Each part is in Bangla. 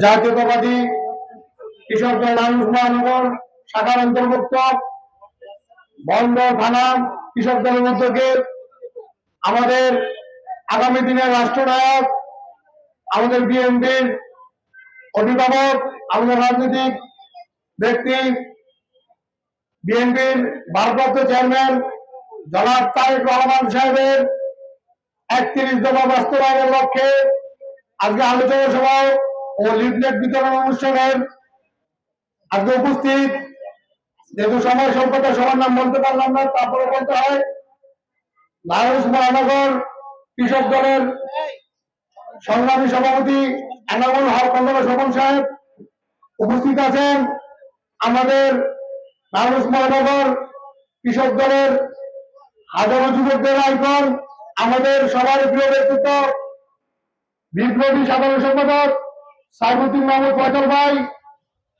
জাতীয়তাবাদী কৃষক দল নারায়ণগঞ্জ মহানগর শাখার অন্তর্ভুক্ত বন্দর থানা কৃষক দলের উদ্যোগে আমাদের আগামী দিনের রাষ্ট্রনায়ক, আমাদের বিএনপির অভিভাবক, আমাদের রাজনৈতিক ব্যক্তি, বিএনপির ভারপ্রাপ্ত চেয়ারম্যান জনাব তারেক রহমান সাহেবের ৩১ দফা বাস্তবায়নের লক্ষ্যে আজকে আলোচনা সভা ও লিফলেট বিতরণ অনুষ্ঠানের আজকে উপস্থিত। যেহেতু সময় সংকটে সবার নাম বলতে পারলাম না, তারপরে বলতে হয়, নারায়ণগঞ্জ মহানগর কৃষক দলের সংগ্রামী সভাপতি এনামুল হক স্বপন সাহেব উপস্থিত আছেন। আমাদের নারায়ণগঞ্জ মহানগর কৃষক দলের হাজারো যুবকদের আইকন, আমাদের সবার প্রিয় ব্যক্তিত্ব বিপ্লবী সাধারণ সম্পাদক সাইফুদ্দিন মাহমুদ ফয়সাল ভাই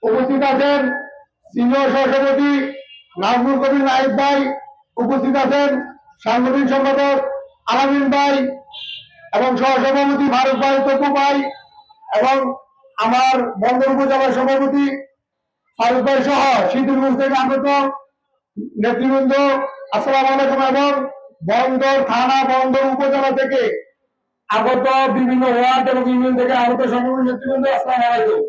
উপস্থিত আছেন। সিনিয়র সহসভাপতি নাজমুল কবির নাহিদ ভাই উপস্থিত আছেন। সাংগঠনিক সম্পাদক আলামিন ভাই এবং সহসভাপতি ফারুক ভাই, তপু ভাই এবং আমার বন্দর উপজেলার সভাপতি ফারুক ভাই সহ শীতলগঞ্জ থেকে আগত নেতৃবৃন্দ আসসালামু আলাইকুম, এবং বন্দর থানা বন্দর উপজেলা থেকে আগত বিভিন্ন ওয়ার্ড এবং ইউনিয়ন থেকে আগত সমগ্র নেতৃবৃন্দ আসসালামু আলাইকুম।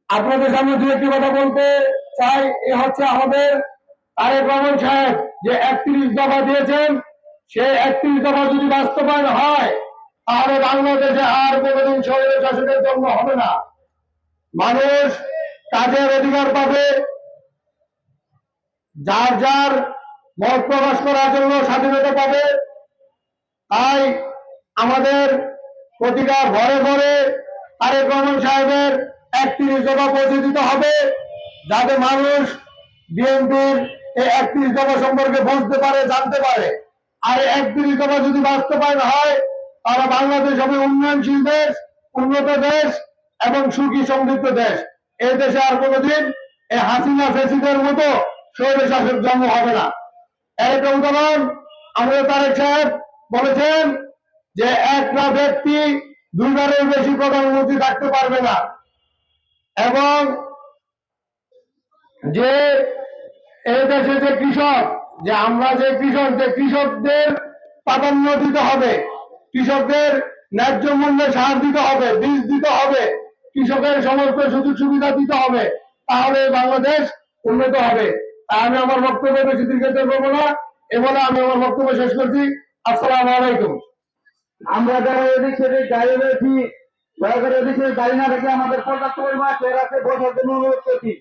আপনাদের সামনে দু একটি কথা বলতে চাই। এ হচ্ছে আমাদের তারেক রহমান সাহেব যে ৩১ দফা দিয়েছেন, সেই ৩১ দফা যদি বাস্তবায়ন হয় তাহলে বাংলাদেশে আর কোনদিন স্বৈর শাসনের জন্ম হবে না। মানুষ কাজের অধিকার পাবে, যার যার মত প্রকাশ করার জন্য স্বাধীনতা পাবে। তাই আমাদের প্রতিটা ঘরে ঘরে তারেক রহমান সাহেবের ৩১ দফা পৌঁছে দিতে হবে, যাতে মানুষ বিএনপির এই ৩১ দফা সম্পর্কে বুঝতে পারে, জানতে পারে। আর ৩১ দফা যদি বাস্তবায়ন হয় তাহলে বাংলাদেশ হবে উন্নয়নশীল দেশ, উন্নত দেশ এবং সুখী সমৃদ্ধ দেশ। এই দেশে আর কোনোদিন এই হাসিনা ফেসিদের মতো স্বৈর শাসক জন্ম হবে না। একটা উদাহরণ, আমাদের তারেক সাহেব বলেছেন যে একটা ব্যক্তি দুইবারের বেশি প্রধানমন্ত্রী থাকতে পারবে না, এবং যে এই দেশে যে কৃষক, যে আমরা যে কৃষক, যে কৃষকদের প্রাধান্য দিতে হবে, কৃষকদের ন্যায্য মূল্যে সার দিতে হবে, বীজ দিতে হবে, কৃষকের সমস্ত সুযোগ সুবিধা দিতে হবে, তাহলে বাংলাদেশ উন্নত হবে। তাই আমি আমার বক্তব্য বেশি দীর্ঘায়িত করবো না, এ বলে আমি আমার বক্তব্য শেষ করছি। আসসালামু আলাইকুম। আমরা যারা এদিক সেদিক দাঁড়িয়ে রয়েছি, দয়া করে এদিকে দাঁড়িয়ে না রেখে আমাদের পর্যাপ্ত পরিমাণ চেয়ার আছে বসার জন্য অনুরোধ করছি।